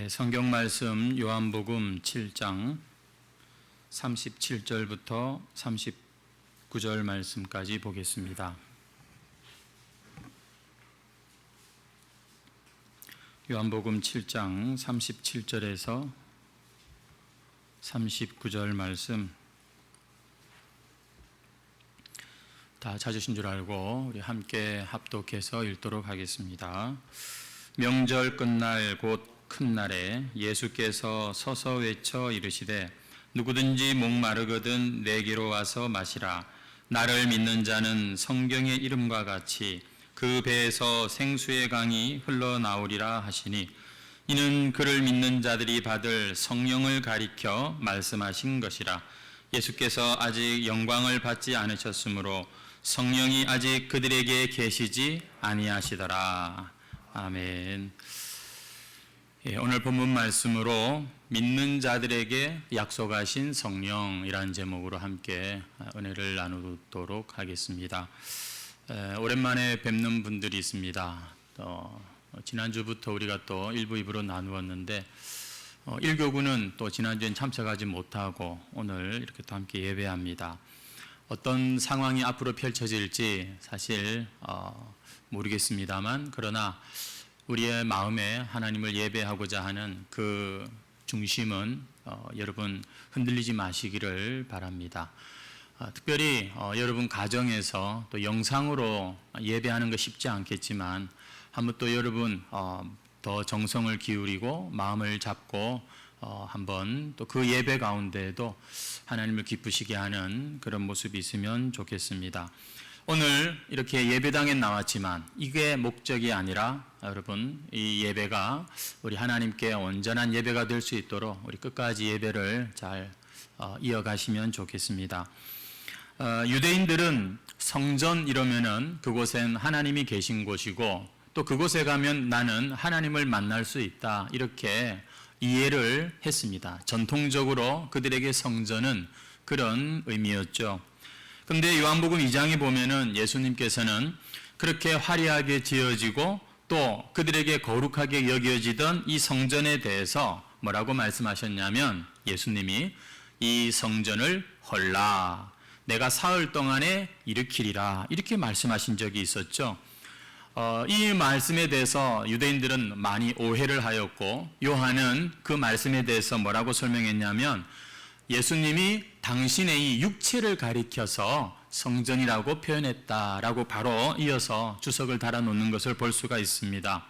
성경 말씀 요한복음 7장 37절부터 39절 말씀까지 보겠습니다. 요한복음 7장 37절에서 39절 말씀 다 찾으신 줄 알고 우리 함께 합독해서 읽도록 하겠습니다. 명절 끝날 곧 큰 날에 예수께서 서서 외쳐 이르시되 누구든지 목마르거든 내게로 와서 마시라. 나를 믿는 자는 성경의 이름과 같이 그 배에서 생수의 강이 흘러나오리라 하시니 이는 그를 믿는 자들이 받을 성령을 가리켜 말씀하신 것이라. 예수께서 아직 영광을 받지 않으셨으므로 성령이 아직 그들에게 계시지 아니하시더라. 아멘. 오늘 본문 말씀으로 믿는 자들에게 약속하신 성령이라는 제목으로 함께 은혜를 나누도록 하겠습니다. 오랜만에 뵙는 분들이 있습니다. 지난주부터 우리가 또 1부, 2부로 나누었는데 1교구는 또 지난주엔 참석하지 못하고 오늘 이렇게 또 함께 예배합니다. 어떤 상황이 앞으로 펼쳐질지 사실 모르겠습니다만 그러나 우리의 마음에 하나님을 예배하고자 하는 그 중심은 여러분 흔들리지 마시기를 바랍니다. 특별히 여러분 가정에서 또 영상으로 예배하는 거 쉽지 않겠지만 한번 또 여러분 더 정성을 기울이고 마음을 잡고 한번 또 그 예배 가운데에도 하나님을 기쁘시게 하는 그런 모습이 있으면 좋겠습니다. 오늘 이렇게 예배당에 나왔지만 이게 목적이 아니라 여러분 이 예배가 우리 하나님께 온전한 예배가 될 수 있도록 우리 끝까지 예배를 잘 이어가시면 좋겠습니다. 유대인들은 성전 이러면은 그곳엔 하나님이 계신 곳이고 또 그곳에 가면 나는 하나님을 만날 수 있다 이렇게 이해를 했습니다. 전통적으로 그들에게 성전은 그런 의미였죠. 그런데 요한복음 2장에 보면은 예수님께서는 그렇게 화려하게 지어지고 또 그들에게 거룩하게 여겨지던 이 성전에 대해서 뭐라고 말씀하셨냐면 예수님이 이 성전을 헐라 내가 사흘 동안에 일으키리라 이렇게 말씀하신 적이 있었죠. 이 말씀에 대해서 유대인들은 많이 오해를 하였고 요한은 그 말씀에 대해서 뭐라고 설명했냐면 예수님이 당신의 이 육체를 가리켜서 성전이라고 표현했다라고 바로 이어서 주석을 달아놓는 것을 볼 수가 있습니다.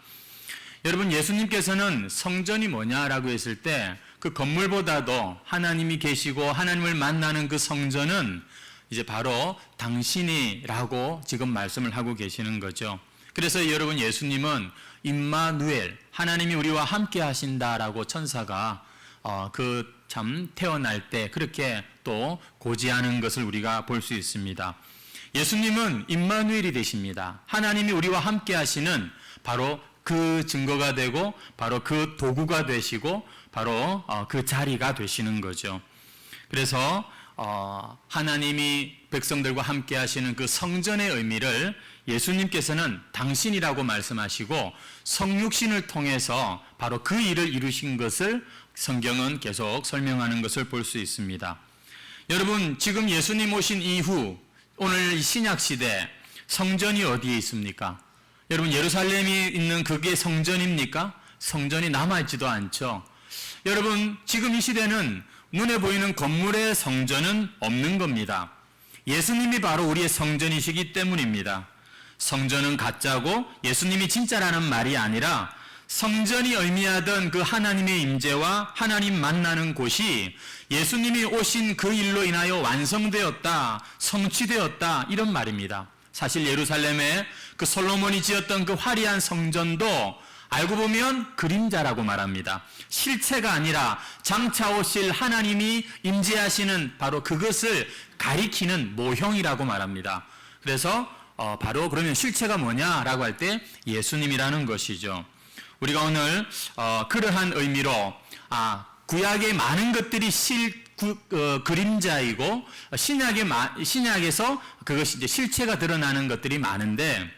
여러분 예수님께서는 성전이 뭐냐라고 했을 때 그 건물보다도 하나님이 계시고 하나님을 만나는 그 성전은 이제 바로 당신이라고 지금 말씀을 하고 계시는 거죠. 그래서 여러분 예수님은 임마누엘 하나님이 우리와 함께 하신다라고 천사가 참 태어날 때 그렇게 또 고지하는 것을 우리가 볼 수 있습니다. 예수님은 임마누엘이 되십니다. 하나님이 우리와 함께 하시는 바로 그 증거가 되고 바로 그 도구가 되시고 바로 그 자리가 되시는 거죠. 그래서 하나님이 백성들과 함께 하시는 그 성전의 의미를 예수님께서는 당신이라고 말씀하시고 성육신을 통해서 바로 그 일을 이루신 것을 성경은 계속 설명하는 것을 볼 수 있습니다. 여러분 지금 예수님 오신 이후 오늘 신약 시대 성전이 어디에 있습니까? 여러분 예루살렘이 있는 그게 성전입니까? 성전이 남아있지도 않죠. 여러분 지금 이 시대는 눈에 보이는 건물의 성전은 없는 겁니다. 예수님이 바로 우리의 성전이시기 때문입니다. 성전은 가짜고 예수님이 진짜라는 말이 아니라 성전이 의미하던 그 하나님의 임재와 하나님 만나는 곳이 예수님이 오신 그 일로 인하여 완성되었다, 성취되었다 이런 말입니다. 사실 예루살렘에 그 솔로몬이 지었던 그 화려한 성전도 알고 보면 그림자라고 말합니다. 실체가 아니라 장차 오실 하나님이 임재하시는 바로 그것을 가리키는 모형이라고 말합니다. 그래서 바로 그러면 실체가 뭐냐라고 할 때 예수님이라는 것이죠. 우리가 오늘 그러한 의미로 구약의 많은 것들이 그림자이고 신약에서 그것이 이제 실체가 드러나는 것들이 많은데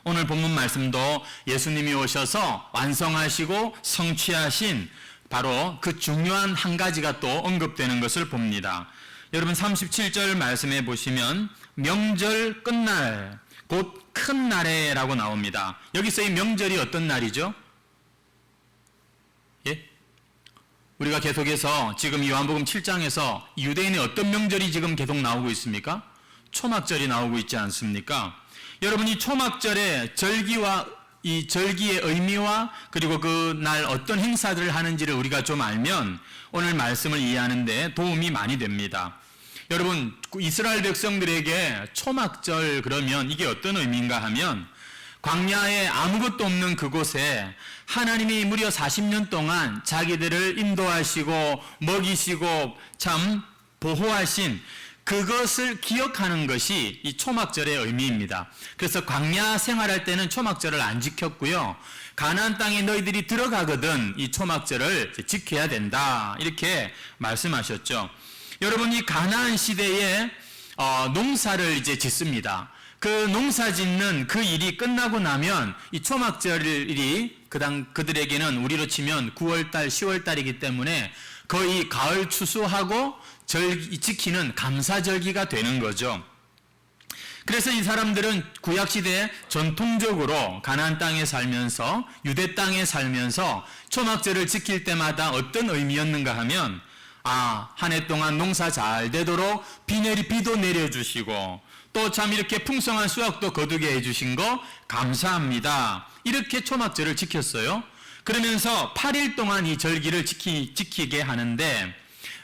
오늘 본문 말씀도 예수님이 오셔서 완성하시고 성취하신 바로 그 중요한 한 가지가 또 언급되는 것을 봅니다. 여러분 37절 말씀해 보시면 명절 끝날 곧 큰 날에라고 나옵니다. 여기서 이 명절이 어떤 날이죠? 예? 우리가 계속해서 지금 요한복음 7장에서 유대인의 어떤 명절이 지금 계속 나오고 있습니까? 초막절이 나오고 있지 않습니까? 여러분 이 초막절의 절기와 이 절기의 의미와 그리고 그 날 어떤 행사들을 하는지를 우리가 좀 알면 오늘 말씀을 이해하는 데 도움이 많이 됩니다. 여러분 이스라엘 백성들에게 초막절 그러면 이게 어떤 의미인가 하면 광야에 아무것도 없는 그곳에 하나님이 무려 40년 동안 자기들을 인도하시고 먹이시고 참 보호하신 그것을 기억하는 것이 이 초막절의 의미입니다. 그래서 광야 생활할 때는 초막절을 안 지켰고요. 가나안 땅에 너희들이 들어가거든 이 초막절을 지켜야 된다. 이렇게 말씀하셨죠. 여러분 이 가나안 시대에 농사를 이제 짓습니다. 그 농사 짓는 그 일이 끝나고 나면 이 초막절이 그들에게는 우리로 치면 9월달, 10월달이기 때문에 거의 가을 추수하고 지키는 감사절기가 되는 거죠. 그래서 이 사람들은 구약시대에 전통적으로 가나안 땅에 살면서 유대 땅에 살면서 초막절을 지킬 때마다 어떤 의미였는가 하면 한 해 동안 농사 잘 되도록 비도 내려주시고 또 참 이렇게 풍성한 수확도 거두게 해주신 거 감사합니다. 이렇게 초막절을 지켰어요. 그러면서 8일 동안 이 절기를 지키게 하는데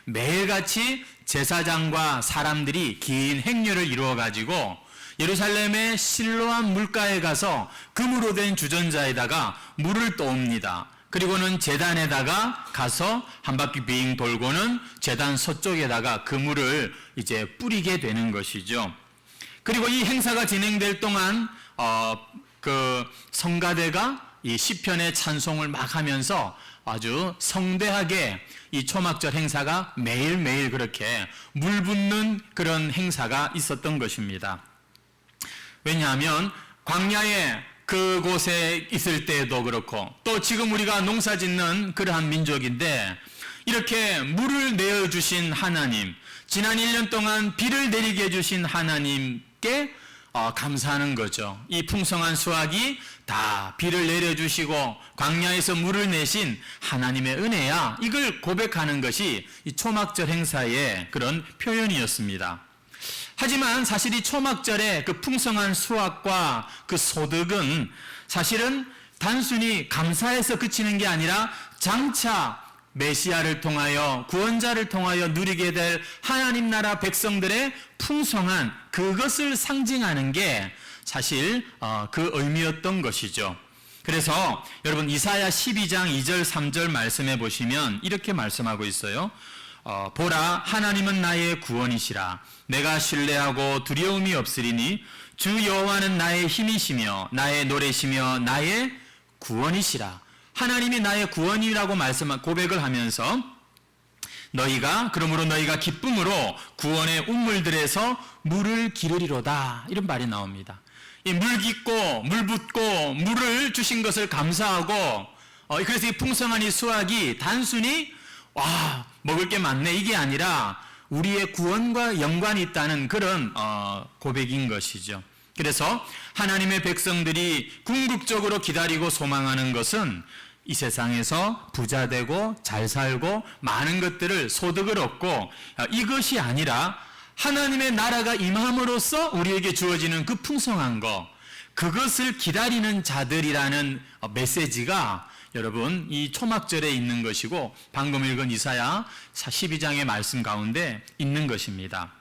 매일같이 제사장과 사람들이 긴 행렬을 이루어가지고 예루살렘의 실로암 물가에 가서 금으로 된 주전자에다가 물을 떠옵니다. 그리고는 제단에다가 가서 한 바퀴 빙 돌고는 제단 서쪽에다가 그 물을 이제 뿌리게 되는 것이죠. 그리고 이 행사가 진행될 동안 그 성가대가 이 시편의 찬송을 막 하면서 아주 성대하게 이 초막절 행사가 매일매일 그렇게 물 붓는 그런 행사가 있었던 것입니다. 왜냐하면 광야에 그곳에 있을 때도 그렇고 또 지금 우리가 농사 짓는 그러한 민족인데 이렇게 물을 내어주신 하나님, 지난 1년 동안 비를 내리게 해주신 하나님께 감사하는 거죠. 이 풍성한 수확이 다 비를 내려주시고 광야에서 물을 내신 하나님의 은혜야. 이걸 고백하는 것이 이 초막절 행사의 그런 표현이었습니다. 하지만 사실 이 초막절의 그 풍성한 수확과 그 소득은 사실은 단순히 감사해서 그치는 게 아니라 장차 메시아를 통하여 구원자를 통하여 누리게 될 하나님 나라 백성들의 풍성한 그것을 상징하는 게 사실 그 의미였던 것이죠. 그래서 여러분 이사야 12장 2절 3절 말씀해 보시면 이렇게 말씀하고 있어요. 보라 하나님은 나의 구원이시라. 내가 신뢰하고 두려움이 없으리니 주 여호와는 나의 힘이시며 나의 노래시며 나의 구원이시라. 하나님이 나의 구원이라고 고백을 하면서 그러므로 너희가 기쁨으로 구원의 운물들에서 물을 기르리로다. 이런 말이 나옵니다. 이 물 깃고 물 붓고 물을 주신 것을 감사하고 그래서 이 풍성한 이 수확이 단순히 먹을 게 많네 이게 아니라 우리의 구원과 연관이 있다는 그런 고백인 것이죠. 그래서 하나님의 백성들이 궁극적으로 기다리고 소망하는 것은 이 세상에서 부자 되고 잘 살고 많은 것들을 소득을 얻고 이것이 아니라 하나님의 나라가 임함으로써 우리에게 주어지는 그 풍성한 것, 그것을 기다리는 자들이라는 메시지가 여러분 이 초막절에 있는 것이고 방금 읽은 이사야 12장의 말씀 가운데 있는 것입니다.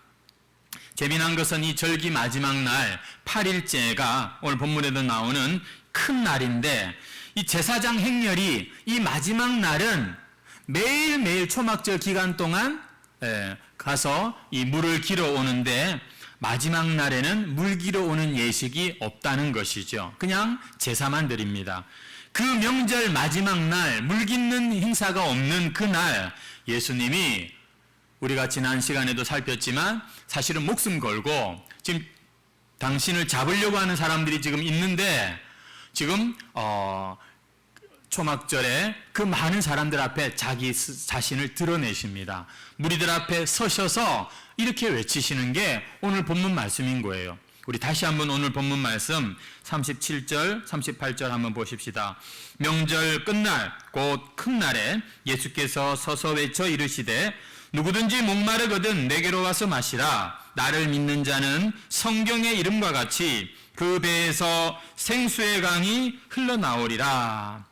재미난 것은 이 절기 마지막 날 8일째가 오늘 본문에도 나오는 큰 날인데 이 제사장 행렬이 이 마지막 날은 매일매일 초막절 기간 동안 가서 이 물을 길어 오는데 마지막 날에는 물 길어 오는 예식이 없다는 것이죠. 그냥 제사만 드립니다. 그 명절 마지막 날 물 깃는 행사가 없는 그날 예수님이 우리가 지난 시간에도 살폈지만 사실은 목숨 걸고 지금 당신을 잡으려고 하는 사람들이 지금 있는데 지금 초막절에 그 많은 사람들 앞에 자기 자신을 드러내십니다. 무리들 앞에 서셔서 이렇게 외치시는 게 오늘 본문 말씀인 거예요. 우리 다시 한번 오늘 본문 말씀 37절, 38절 한번 보십시다. 명절 끝날 곧 큰 날에 예수께서 서서 외쳐 이르시되 누구든지 목마르거든 내게로 와서 마시라. 나를 믿는 자는 성경의 이름과 같이 그 배에서 생수의 강이 흘러나오리라.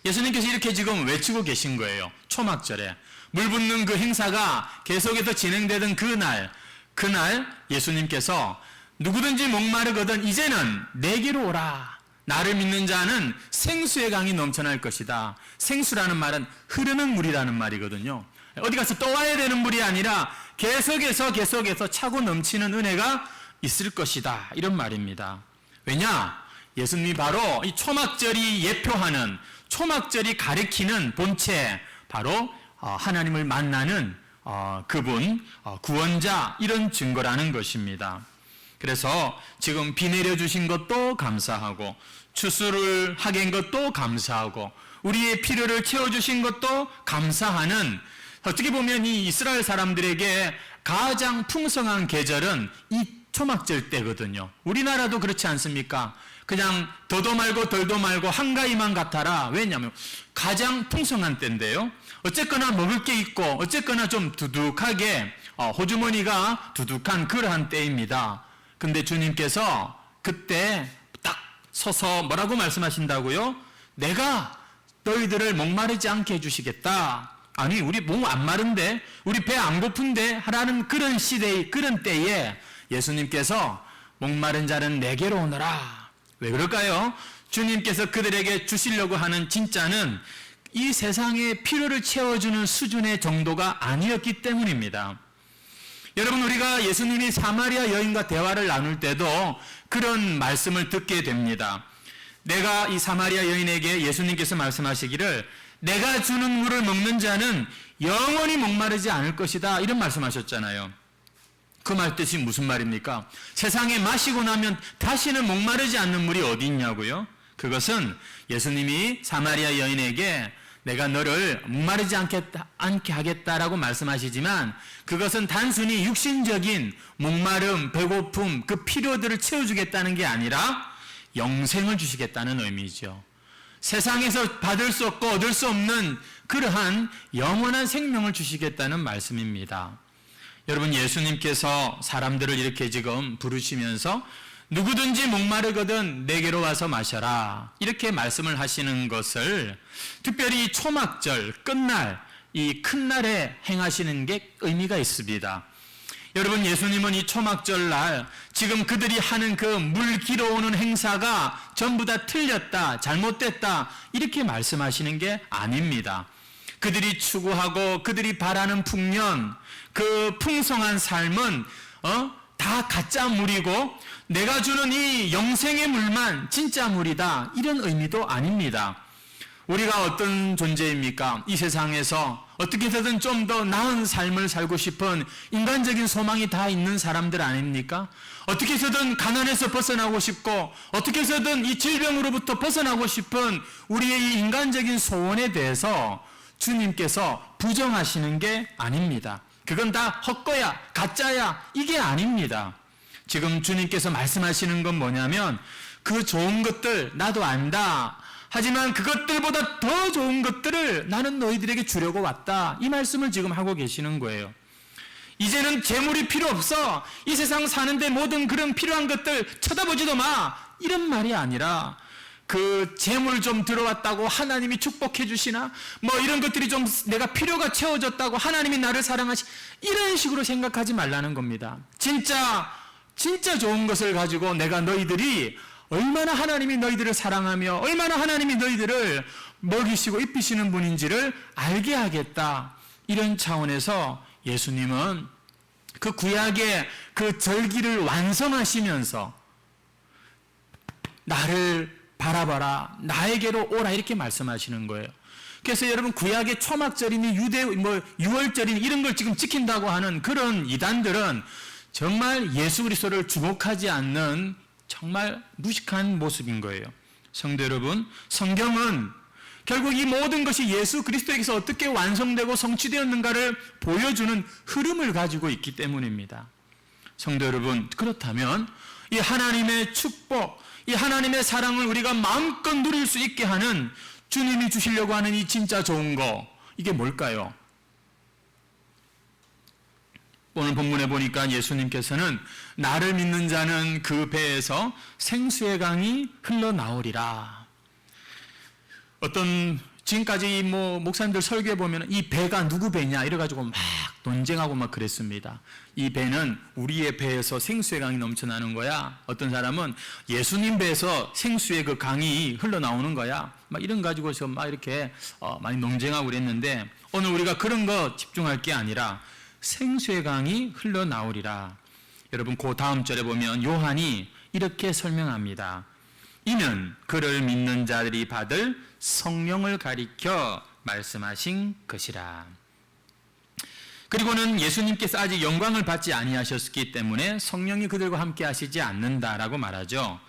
예수님께서 이렇게 지금 외치고 계신 거예요. 초막절에 물 붓는 그 행사가 계속해서 진행되던 그날 예수님께서 누구든지 목마르거든 이제는 내게로 오라. 나를 믿는 자는 생수의 강이 넘쳐날 것이다. 생수라는 말은 흐르는 물이라는 말이거든요. 어디 가서 떠와야 되는 물이 아니라 계속해서 차고 넘치는 은혜가 있을 것이다. 이런 말입니다. 왜냐? 예수님이 바로 이 초막절이 예표하는, 초막절이 가리키는 본체, 바로 하나님을 만나는 그분, 구원자, 이런 증거라는 것입니다. 그래서 지금 비 내려주신 것도 감사하고 추수를 하게 한 것도 감사하고 우리의 필요를 채워주신 것도 감사하는, 어떻게 보면 이 이스라엘 사람들에게 가장 풍성한 계절은 이 초막절 때거든요. 우리나라도 그렇지 않습니까? 그냥 더도 말고 덜도 말고 한가위만 같아라. 왜냐하면 가장 풍성한 때인데요. 어쨌거나 먹을 게 있고 어쨌거나 좀 두둑하게 호주머니가 두둑한 그러한 때입니다. 근데 주님께서 그때 딱 서서 뭐라고 말씀하신다고요? 내가 너희들을 목마르지 않게 해주시겠다. 아니, 우리 몸 안 마른데, 우리 배 안 고픈데 하라는 그런 시대의, 그런 때에 예수님께서 목마른 자는 내게로 오너라. 왜 그럴까요? 주님께서 그들에게 주시려고 하는 진짜는 이 세상의 필요를 채워주는 수준의 정도가 아니었기 때문입니다. 여러분, 우리가 예수님이 사마리아 여인과 대화를 나눌 때도 그런 말씀을 듣게 됩니다. 내가 이 사마리아 여인에게 예수님께서 말씀하시기를 내가 주는 물을 먹는 자는 영원히 목마르지 않을 것이다, 이런 말씀하셨잖아요. 그 말 뜻이 무슨 말입니까? 세상에 마시고 나면 다시는 목마르지 않는 물이 어디 있냐고요? 그것은 예수님이 사마리아 여인에게 내가 너를 목마르지 않게 하겠다라고 말씀하시지만 그것은 단순히 육신적인 목마름, 배고픔, 그 필요들을 채워주겠다는 게 아니라 영생을 주시겠다는 의미죠. 세상에서 받을 수 없고 얻을 수 없는 그러한 영원한 생명을 주시겠다는 말씀입니다. 여러분, 예수님께서 사람들을 이렇게 지금 부르시면서 누구든지 목마르거든 내게로 와서 마셔라, 이렇게 말씀을 하시는 것을 특별히 초막절 끝날, 이 큰 날에 행하시는 게 의미가 있습니다. 여러분, 예수님은 이 초막절 날 지금 그들이 하는 그 물 길어오는 행사가 전부 다 틀렸다, 잘못됐다, 이렇게 말씀하시는 게 아닙니다. 그들이 추구하고 그들이 바라는 풍년, 그 풍성한 삶은 다 가짜 물이고 내가 주는 이 영생의 물만 진짜 물이다, 이런 의미도 아닙니다. 우리가 어떤 존재입니까? 이 세상에서 어떻게 해서든 좀 더 나은 삶을 살고 싶은 인간적인 소망이 다 있는 사람들 아닙니까? 어떻게 해서든 가난에서 벗어나고 싶고 어떻게 해서든 이 질병으로부터 벗어나고 싶은 우리의 이 인간적인 소원에 대해서 주님께서 부정하시는 게 아닙니다. 그건 다 헛거야, 가짜야, 이게 아닙니다. 지금 주님께서 말씀하시는 건 뭐냐면 그 좋은 것들 나도 안다. 하지만 그것들보다 더 좋은 것들을 나는 너희들에게 주려고 왔다. 이 말씀을 지금 하고 계시는 거예요. 이제는 재물이 필요 없어. 이 세상 사는데 모든 그런 필요한 것들 쳐다보지도 마. 이런 말이 아니라 그 재물 좀 들어왔다고 하나님이 축복해 주시나? 뭐 이런 것들이 좀 내가 필요가 채워졌다고 하나님이 나를 사랑하시, 이런 식으로 생각하지 말라는 겁니다. 진짜 좋은 것을 가지고 내가 너희들이 얼마나 하나님이 너희들을 사랑하며 얼마나 하나님이 너희들을 먹이시고 입히시는 분인지를 알게 하겠다, 이런 차원에서 예수님은 그 구약의 그 절기를 완성하시면서 나를 바라봐라, 나에게로 오라, 이렇게 말씀하시는 거예요. 그래서 여러분, 구약의 초막절이니 유월절이니 이런 걸 지금 지킨다고 하는 그런 이단들은 정말 예수 그리스도를 주목하지 않는 정말 무식한 모습인 거예요. 성도 여러분, 성경은 결국 이 모든 것이 예수 그리스도에게서 어떻게 완성되고 성취되었는가를 보여주는 흐름을 가지고 있기 때문입니다. 성도 여러분, 그렇다면 이 하나님의 축복, 이 하나님의 사랑을 우리가 마음껏 누릴 수 있게 하는 주님이 주시려고 하는 이 진짜 좋은 거, 이게 뭘까요? 오늘 본문에 보니까 예수님께서는 나를 믿는 자는 그 배에서 생수의 강이 흘러나오리라. 어떤 지금까지 목사님들 설교해 보면 이 배가 누구 배냐 이래가지고 막 논쟁하고 막 그랬습니다. 이 배는 우리의 배에서 생수의 강이 넘쳐나는 거야. 어떤 사람은 예수님 배에서 생수의 그 강이 흘러나오는 거야. 막 이런 가지고서 막 이렇게 많이 논쟁하고 그랬는데, 오늘 우리가 그런 거 집중할 게 아니라 생수의 강이 흘러나오리라. 여러분, 그 다음 절에 보면 요한이 이렇게 설명합니다. 이는 그를 믿는 자들이 받을 성령을 가리켜 말씀하신 것이라. 그리고는 예수님께서 아직 영광을 받지 아니하셨기 때문에 성령이 그들과 함께 하시지 않는다라고 말하죠.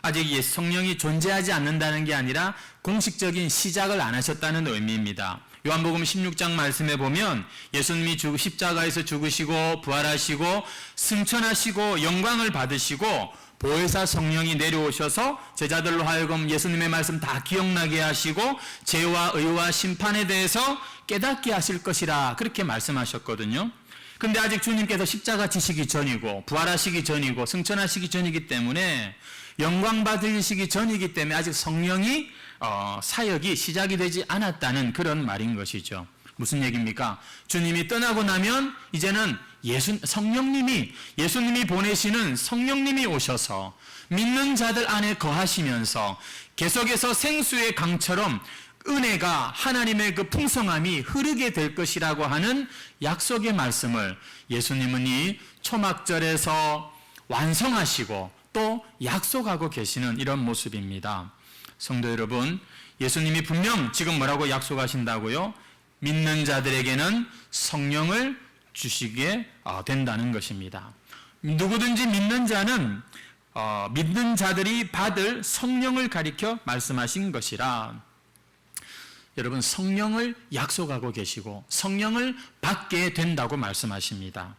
아직 성령이 존재하지 않는다는 게 아니라 공식적인 시작을 안 하셨다는 의미입니다. 요한복음 16장 말씀에 보면 예수님이 십자가에서 죽으시고 부활하시고 승천하시고 영광을 받으시고 보혜사 성령이 내려오셔서 제자들로 하여금 예수님의 말씀 다 기억나게 하시고 죄와 의와 심판에 대해서 깨닫게 하실 것이라 그렇게 말씀하셨거든요. 근데 아직 주님께서 십자가 지시기 전이고 부활하시기 전이고 승천하시기 전이기 때문에 영광 받으시기 전이기 때문에 아직 성령이 사역이 시작이 되지 않았다는 그런 말인 것이죠. 무슨 얘기입니까? 주님이 떠나고 나면 이제는 예수님이 보내시는 성령님이 오셔서 믿는 자들 안에 거하시면서 계속해서 생수의 강처럼 은혜가, 하나님의 그 풍성함이 흐르게 될 것이라고 하는 약속의 말씀을 예수님은 이 초막절에서 완성하시고 또 약속하고 계시는 이런 모습입니다. 성도 여러분, 예수님이 분명 지금 뭐라고 약속하신다고요? 믿는 자들에게는 성령을 주시게 된다는 것입니다. 누구든지 믿는 자는 믿는 자들이 받을 성령을 가리켜 말씀하신 것이라. 여러분, 성령을 약속하고 계시고 성령을 받게 된다고 말씀하십니다.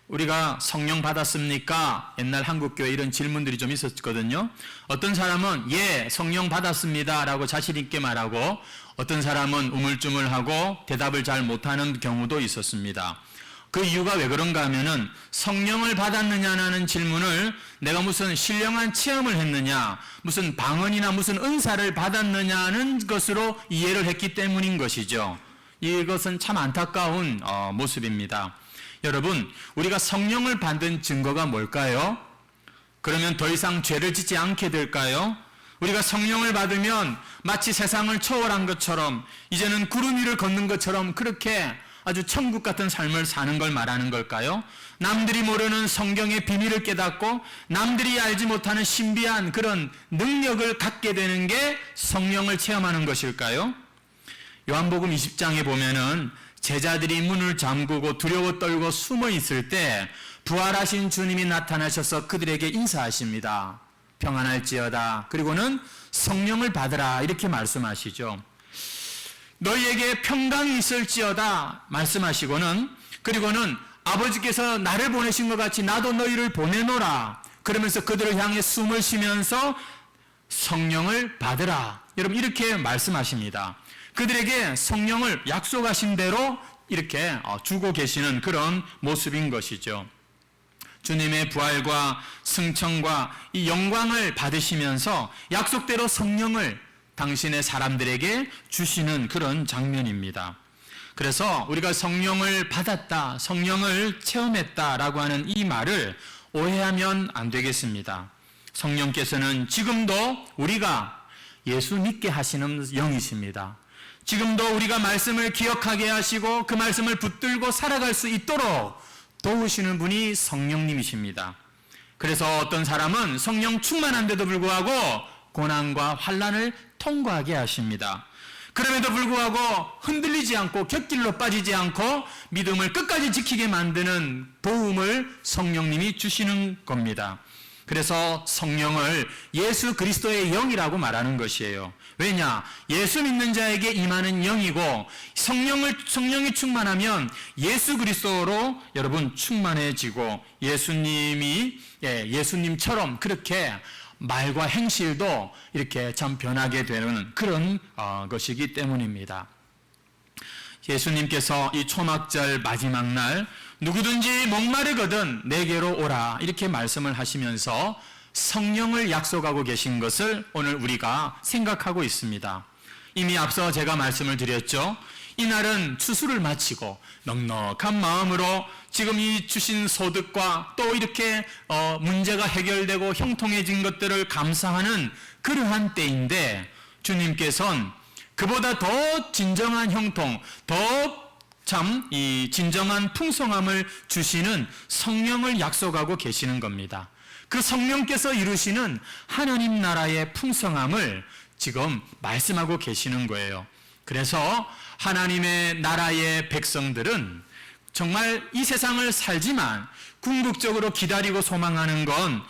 우리가 성령 받았습니까? 옛날 한국교회 이런 질문들이 좀 있었거든요. 어떤 사람은 예, 성령 받았습니다 라고 자신 있게 말하고, 어떤 사람은 우물쭈물하고 대답을 잘 못하는 경우도 있었습니다. 그 이유가 왜 그런가 하면은 성령을 받았느냐는 질문을 내가 무슨 신령한 체험을 했느냐, 무슨 방언이나 무슨 은사를 받았느냐는 것으로 이해를 했기 때문인 것이죠. 이것은 참 안타까운 모습입니다. 여러분, 우리가 성령을 받은 증거가 뭘까요? 그러면 더 이상 죄를 짓지 않게 될까요? 우리가 성령을 받으면 마치 세상을 초월한 것처럼, 이제는 구름 위를 걷는 것처럼 그렇게 아주 천국 같은 삶을 사는 걸 말하는 걸까요? 남들이 모르는 성경의 비밀을 깨닫고 남들이 알지 못하는 신비한 그런 능력을 갖게 되는 게 성령을 체험하는 것일까요? 요한복음 20장에 보면은 제자들이 문을 잠그고 두려워 떨고 숨어 있을 때 부활하신 주님이 나타나셔서 그들에게 인사하십니다. 평안할지어다. 그리고는 성령을 받으라 이렇게 말씀하시죠. 너희에게 평강이 있을지어다 말씀하시고는, 그리고는 아버지께서 나를 보내신 것 같이 나도 너희를 보내노라 그러면서 그들을 향해 숨을 쉬면서 성령을 받으라. 여러분, 이렇게 말씀하십니다. 그들에게 성령을 약속하신 대로 이렇게 주고 계시는 그런 모습인 것이죠. 주님의 부활과 승천과 이 영광을 받으시면서 약속대로 성령을 당신의 사람들에게 주시는 그런 장면입니다. 그래서 우리가 성령을 받았다, 성령을 체험했다라고 하는 이 말을 오해하면 안 되겠습니다. 성령께서는 지금도 우리가 예수 믿게 하시는 영이십니다. 지금도 우리가 말씀을 기억하게 하시고 그 말씀을 붙들고 살아갈 수 있도록 도우시는 분이 성령님이십니다. 그래서 어떤 사람은 성령 충만한데도 불구하고 고난과 환난을 통과하게 하십니다. 그럼에도 불구하고 흔들리지 않고 곁길로 빠지지 않고 믿음을 끝까지 지키게 만드는 도움을 성령님이 주시는 겁니다. 그래서 성령을 예수 그리스도의 영이라고 말하는 것이에요. 왜냐? 예수 믿는 자에게 임하는 영이고 성령이 충만하면 예수 그리스도로 여러분 충만해지고 예수님처럼 그렇게 말과 행실도 이렇게 참 변하게 되는 그런 것이기 때문입니다. 예수님께서 이 초막절 마지막 날 누구든지 목마르거든 내게로 오라 이렇게 말씀을 하시면서 성령을 약속하고 계신 것을 오늘 우리가 생각하고 있습니다. 이미 앞서 제가 말씀을 드렸죠. 이날은 추수를 마치고 넉넉한 마음으로 지금 이 주신 소득과 또 이렇게 문제가 해결되고 형통해진 것들을 감사하는 그러한 때인데 주님께서는 그보다 더 진정한 형통, 더 참 이 진정한 풍성함을 주시는 성령을 약속하고 계시는 겁니다. 그 성령께서 이루시는 하나님 나라의 풍성함을 지금 말씀하고 계시는 거예요. 그래서 하나님의 나라의 백성들은 정말 이 세상을 살지만 궁극적으로 기다리고 소망하는 건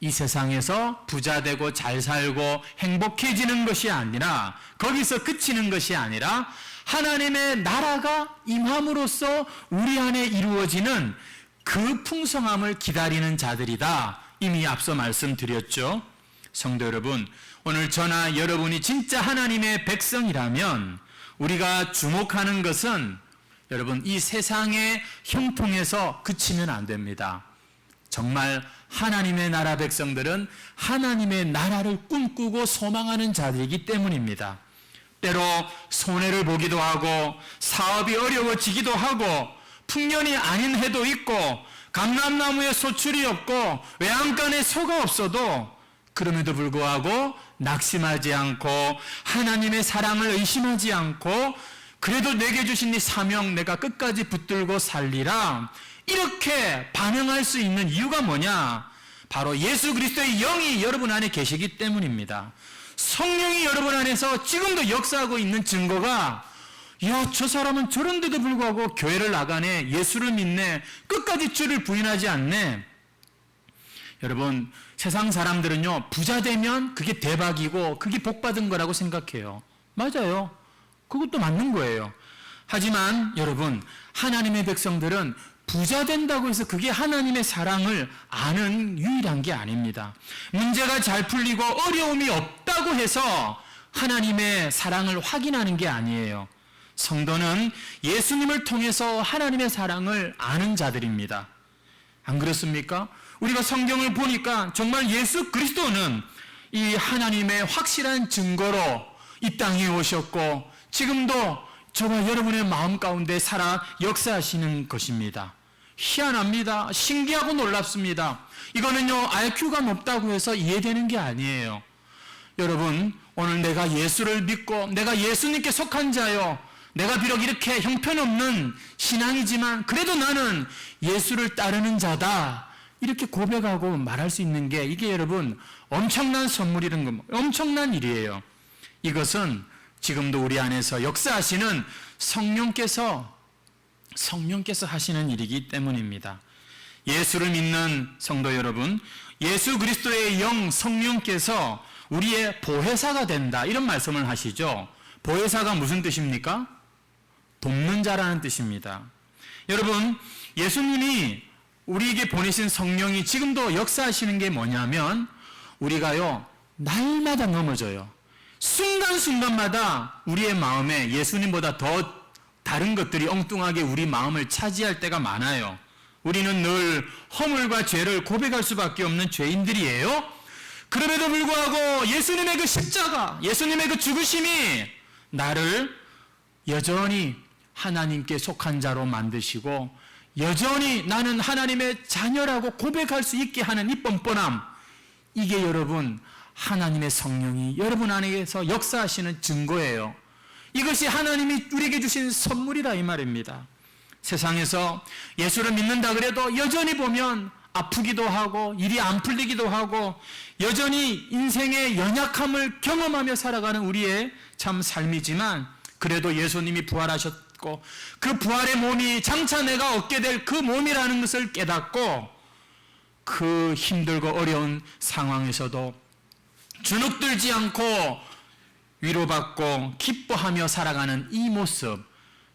이 세상에서 부자되고 잘 살고 행복해지는 것이 아니라 거기서 그치는 것이 아니라 하나님의 나라가 임함으로써 우리 안에 이루어지는 그 풍성함을 기다리는 자들이다. 이미 앞서 말씀드렸죠. 성도 여러분, 오늘 저나 여러분이 진짜 하나님의 백성이라면 우리가 주목하는 것은 여러분 이 세상의 형통에서 그치면 안 됩니다. 정말 하나님의 나라 백성들은 하나님의 나라를 꿈꾸고 소망하는 자들이기 때문입니다. 때로 손해를 보기도 하고 사업이 어려워지기도 하고 풍년이 아닌 해도 있고 감람나무에 소출이 없고 외양간에 소가 없어도 그럼에도 불구하고 낙심하지 않고 하나님의 사랑을 의심하지 않고 그래도 내게 주신 이 사명 내가 끝까지 붙들고 살리라 이렇게 반응할 수 있는 이유가 뭐냐? 바로 예수 그리스도의 영이 여러분 안에 계시기 때문입니다. 성령이 여러분 안에서 지금도 역사하고 있는 증거가 저 사람은 저런데도 불구하고 교회를 나가네, 예수를 믿네, 끝까지 주를 부인하지 않네. 여러분 세상 사람들은요 부자 되면 그게 대박이고 그게 복받은 거라고 생각해요. 맞아요. 그것도 맞는 거예요. 하지만 여러분 하나님의 백성들은 부자 된다고 해서 그게 하나님의 사랑을 아는 유일한 게 아닙니다. 문제가 잘 풀리고 어려움이 없다고 해서 하나님의 사랑을 확인하는 게 아니에요. 성도는 예수님을 통해서 하나님의 사랑을 아는 자들입니다. 안 그렇습니까? 우리가 성경을 보니까 정말 예수 그리스도는 이 하나님의 확실한 증거로 이 땅에 오셨고 지금도 저와 여러분의 마음 가운데 살아 역사하시는 것입니다. 희한합니다. 신기하고 놀랍습니다. 이거는요 IQ가 높다고 해서 이해되는 게 아니에요. 여러분 오늘 내가 예수를 믿고 내가 예수님께 속한 자요, 내가 비록 이렇게 형편없는 신앙이지만 그래도 나는 예수를 따르는 자다 이렇게 고백하고 말할 수 있는 게 이게 여러분 엄청난 선물이라는 겁니다. 엄청난 일이에요. 이것은 지금도 우리 안에서 역사하시는 성령께서 하시는 일이기 때문입니다. 예수를 믿는 성도 여러분, 예수 그리스도의 영 성령께서 우리의 보혜사가 된다 이런 말씀을 하시죠. 보혜사가 무슨 뜻입니까? 돕는 자라는 뜻입니다. 여러분 예수님이 우리에게 보내신 성령이 지금도 역사하시는 게 뭐냐면 우리가요 날마다 넘어져요. 순간순간마다 우리의 마음에 예수님보다 더 다른 것들이 엉뚱하게 우리 마음을 차지할 때가 많아요. 우리는 늘 허물과 죄를 고백할 수밖에 없는 죄인들이에요. 그럼에도 불구하고 예수님의 그 십자가, 예수님의 그 죽으심이 나를 여전히 하나님께 속한 자로 만드시고 여전히 나는 하나님의 자녀라고 고백할 수 있게 하는 이 뻔뻔함, 이게 여러분 하나님의 성령이 여러분 안에서 역사하시는 증거예요. 이것이 하나님이 우리에게 주신 선물이라 이 말입니다. 세상에서 예수를 믿는다 그래도 여전히 보면 아프기도 하고 일이 안 풀리기도 하고 여전히 인생의 연약함을 경험하며 살아가는 우리의 참 삶이지만 그래도 예수님이 부활하셨고 그 부활의 몸이 장차 내가 얻게 될 그 몸이라는 것을 깨닫고 그 힘들고 어려운 상황에서도 주눅들지 않고 위로받고 기뻐하며 살아가는 이 모습,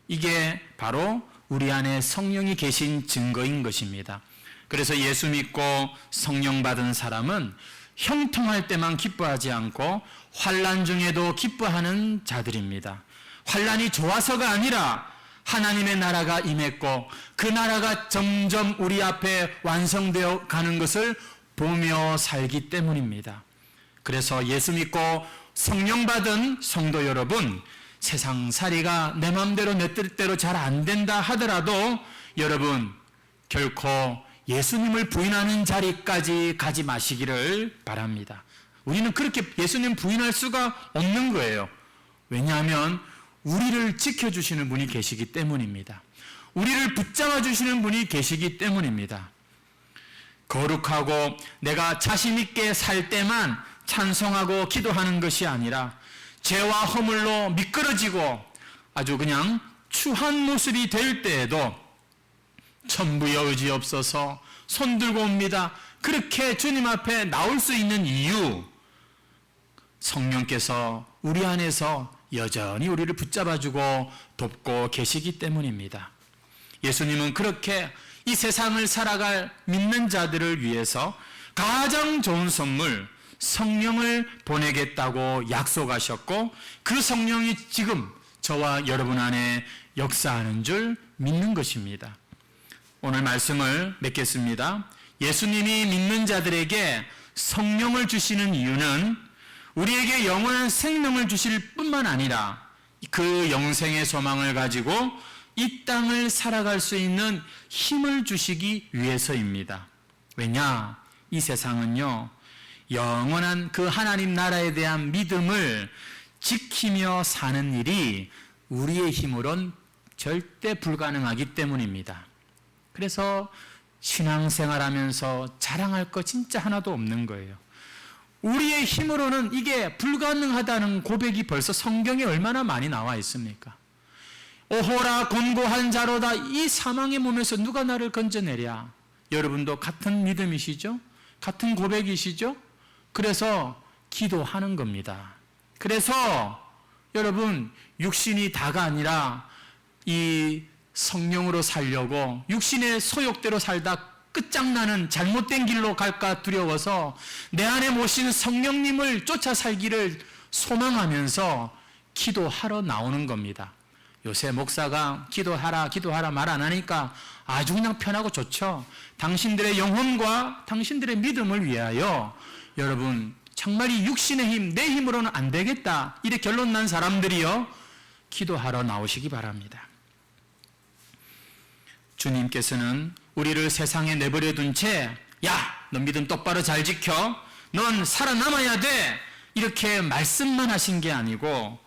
이게 바로 우리 안에 성령이 계신 증거인 것입니다. 그래서 예수 믿고 성령 받은 사람은 형통할 때만 기뻐하지 않고 환난 중에도 기뻐하는 자들입니다. 환난이 좋아서가 아니라 하나님의 나라가 임했고 그 나라가 점점 우리 앞에 완성되어 가는 것을 보며 살기 때문입니다. 그래서 예수 믿고 성령 받은 성도 여러분, 세상살이가 내 마음대로 내 뜻대로 잘 안 된다 하더라도 여러분 결코 예수님을 부인하는 자리까지 가지 마시기를 바랍니다. 우리는 그렇게 예수님 부인할 수가 없는 거예요. 왜냐하면 우리를 지켜주시는 분이 계시기 때문입니다. 우리를 붙잡아 주시는 분이 계시기 때문입니다. 거룩하고 내가 자신 있게 살 때만 찬송하고 기도하는 것이 아니라 죄와 허물로 미끄러지고 아주 그냥 추한 모습이 될 때에도 천부의 의지 없어서 손들고 옵니다. 그렇게 주님 앞에 나올 수 있는 이유, 성령께서 우리 안에서 여전히 우리를 붙잡아주고 돕고 계시기 때문입니다. 예수님은 그렇게 이 세상을 살아갈 믿는 자들을 위해서 가장 좋은 선물, 성령을 보내겠다고 약속하셨고 그 성령이 지금 저와 여러분 안에 역사하는 줄 믿는 것입니다. 오늘 말씀을 맺겠습니다. 예수님이 믿는 자들에게 성령을 주시는 이유는 우리에게 영원한 생명을 주실 뿐만 아니라 그 영생의 소망을 가지고 이 땅을 살아갈 수 있는 힘을 주시기 위해서입니다. 왜냐? 이 세상은요, 영원한 그 하나님 나라에 대한 믿음을 지키며 사는 일이 우리의 힘으론 절대 불가능하기 때문입니다. 그래서 신앙생활하면서 자랑할 거 진짜 하나도 없는 거예요. 우리의 힘으로는 이게 불가능하다는 고백이 벌써 성경에 얼마나 많이 나와 있습니까? 오호라 곤고한 자로다, 이 사망의 몸에서 누가 나를 건져내랴. 여러분도 같은 믿음이시죠? 같은 고백이시죠? 그래서 기도하는 겁니다. 그래서 여러분 육신이 다가 아니라 이 성령으로 살려고 육신의 소욕대로 살다 끝장나는 잘못된 길로 갈까 두려워서 내 안에 모신 성령님을 쫓아 살기를 소망하면서 기도하러 나오는 겁니다. 요새 목사가 기도하라 말 안 하니까 아주 그냥 편하고 좋죠. 당신들의 영혼과 당신들의 믿음을 위하여 여러분 정말 이 육신의 힘, 내 힘으로는 안 되겠다 이렇게 결론 난 사람들이요 기도하러 나오시기 바랍니다. 주님께서는 우리를 세상에 내버려 둔 채, 야, 너 믿음 똑바로 잘 지켜, 넌 살아남아야 돼, 이렇게 말씀만 하신 게 아니고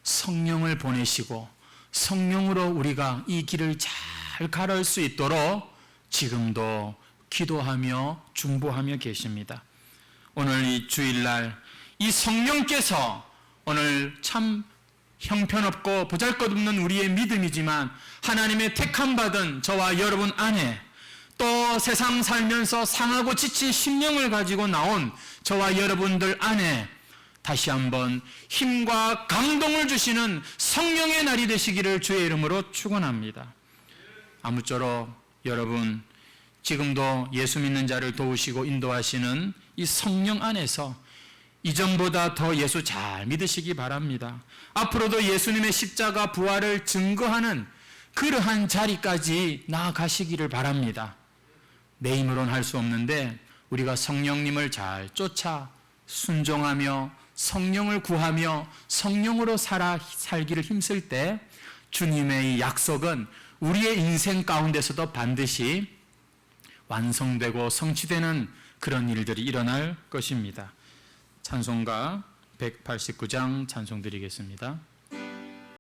성령을 보내시고 성령으로 우리가 이 길을 잘 걸을 수 있도록 지금도 기도하며 중보하며 계십니다. 오늘 이 주일날 이 성령께서 오늘 참 형편없고 보잘것없는 우리의 믿음이지만 하나님의 택함받은 저와 여러분 안에 또 세상 살면서 상하고 지친 심령을 가지고 나온 저와 여러분들 안에 다시 한번 힘과 감동을 주시는 성령의 날이 되시기를 주의 이름으로 축원합니다. 아무쪼록 여러분 지금도 예수 믿는 자를 도우시고 인도하시는 이 성령 안에서 이전보다 더 예수 잘 믿으시기 바랍니다. 앞으로도 예수님의 십자가 부활을 증거하는 그러한 자리까지 나아가시기를 바랍니다. 내 힘으로는 할 수 없는데 우리가 성령님을 잘 쫓아 순종하며 성령을 구하며 성령으로 살기를 힘쓸 때 주님의 이 약속은 우리의 인생 가운데서도 반드시 완성되고 성취되는 그런 일들이 일어날 것입니다. 찬송가 189장 찬송 드리겠습니다.